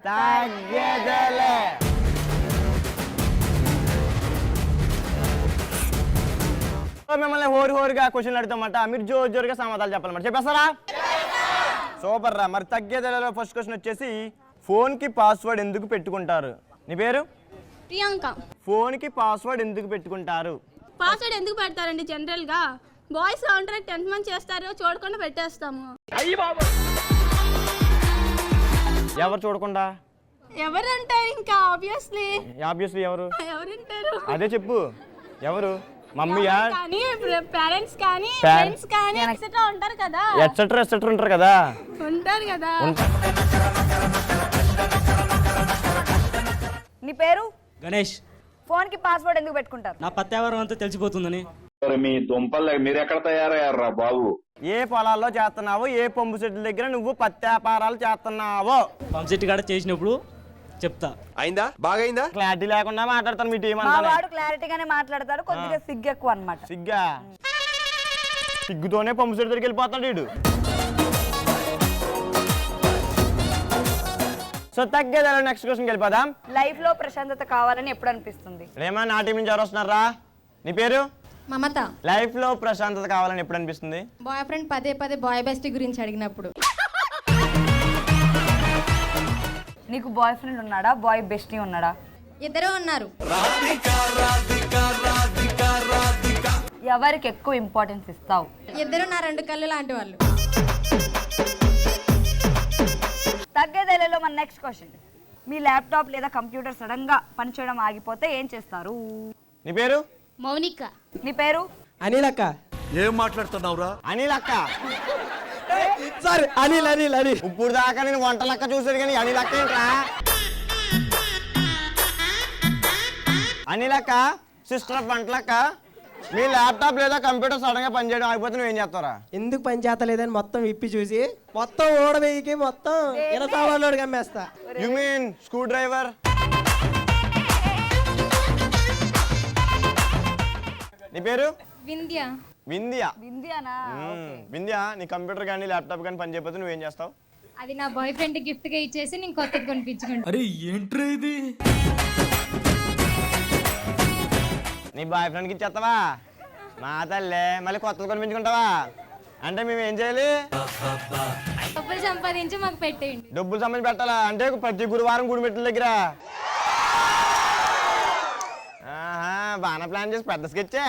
తగ్గేదేలే. మిమ్మల్ని హోరుగా క్వశ్చన్లు అడుగుతామంట, మీరు జోరుగా సమాధానాలు చెప్పాలన్నమాట. చెప్పేస్తారా? సూపర్ రా. మరి తగ్గేదేలో ఫస్ట్ క్వశ్చన్ వచ్చేసి, ఫోన్కి పాస్వర్డ్ ఎందుకు పెట్టుకుంటారు? నీ పేరు? ప్రియాంక. ఫోన్కి పాస్వర్డ్ ఎందుకు పెట్టుకుంటారు? పాస్వర్డ్ ఎందుకు పెడతారండి? జనరల్ గా బాయ్స్ లో ఉంటారు, 10th మంత్ చేస్తారు, చూడకుండా పెట్టేస్తాము. ఎవరు చూడకుండా? ఎవరంటారు ఇంకా? ఆబ్వియస్లీ ఎవరు? ఎవరంటారు? అదే చెప్పు. ఎవరు? మమ్మీయా? కానీ పేరెంట్స్ కానీ ఫ్రెండ్స్ కానీ ఎక్సెట్రా ఉంటారు కదా. ఎక్సెట్రా ఉంటారు కదా. ఉంటారు కదా. నీ పేరు? గణేష్. ఫోన్ కి పాస్వర్డ్ ఎందుకు పెట్టుకుంటారు? నా పత్యావరం అంతా తెలిసిపోతుందని. మీ దుంపలు మీరు ఎక్కడ తయారయ్యారా బాబు? ఏ పొలాల్లో చేస్తున్నావు? ఏ పంపు సెట్ల దగ్గర నువ్వు పత్తి వ్యాపారాలు చేస్తున్నావో? పంప్ సెట్ కాడ చేసినప్పుడు చెప్తా. అయిందా? బాగైందా? క్లారిటీ లేకుండా మాట్లాడతాను మీ టీం మా అంతా. వాడు క్లారిటీగానే మాట్లాడతాడు, కొద్దిగా సిగ్గు ఎక్కువ అన్నమాట. సిగ్గుతోనే పంపు సెట్ దగ్గరికి వెళ్ళిపోతాడు వీడు. సో తగ్గేదాలో నెక్స్ట్ క్వశ్చన్ వెళ్ళిపోదాం. లైఫ్ లో ప్రశాంతత కావాలని ఎప్పుడు అనిపిస్తుంది? ఏమన్నా నా టీం నుంచి ఎవరు వస్తున్నారా? నీ పేరు? మమత. లైఫ్ లో ప్రశాంతత కావాలని ఎప్పుడు అనిపిస్తుంది? బాయ్ ఫ్రెండ్ పదే బాయ్ బెస్ట్ గురించి అడిగినప్పుడు. నీకు బాయ్ ఫ్రెండ్ ఉన్నాడా? బాయ్ బెస్టీ ఉన్నాడా? ఇద్దరు ఉన్నారు. ఎవరికి ఎక్కువ ఇంపార్టెన్స్ ఇస్తావు? ఇద్దరు నా రెండు కళ్ళు లాంటి వాళ్ళు. తగ్గేదేలో మన నెక్స్ట్ క్వశ్చన్, మీ ల్యాప్టాప్ లేదా కంప్యూటర్ సడన్ గా పనిచేయడం ఆగిపోతే ఏం చేస్తారు? నీ పేరు? మౌనిక. నీ పేరు? అనిల్ అక్క. ఏం మాట్లాడుతున్నావురా? అనిల్ అక్క. సారీ అనిల్. ఇప్పుడు దాకా నేను వంట లెక్క చూసేది కానీ అనిల్ అక్క ఏంట్రా? అనిల్ అక్క సిస్టర్ ఆఫ్ వంట లెక్క. మీ ల్యాప్టాప్ లేదా కంప్యూటర్ సడన్ గా పనిచేయడం ఆగిపోతే నువ్వేం చేస్తారా? ఎందుకు పని చేతలేదని మొత్తం విప్పి చూసి మొత్తం ఓడవేయికి మొత్తం ఇలా సామాన్లు కమ్మేస్తా. You mean screwdriver? నీ పేరు? వింధ్య. వింధ్యానా? వింధ్య, నీ కంప్యూటర్ కానీ ల్యాప్టాప్ కానీ పని చేయకపోతే నువ్వేం చేస్తావు? అది నా బాయ్ ఫ్రెండ్ గిఫ్ట్ గా ఇచ్చేసి నేను కొత్తది కొనిపించుకుంటా. అరే ఏంట్రా ఇది? నీ బాయ్ ఫ్రెండ్కి ఇచ్చేస్తావా? మా తల్లే, మళ్ళీ కొత్తది కొనిపించుకుంటావా? అంటే మేము ఏం చేయాలి? డబ్బులు సంపాదించి మాకు పెట్టేయండి. డబ్బులు సంబంధించి పెట్టాలా? అంటే ప్రతి గురువారం గుడిమెట్ల దగ్గర బాగా ప్లాన్ చేసి పెద్ద స్కెచ్చే.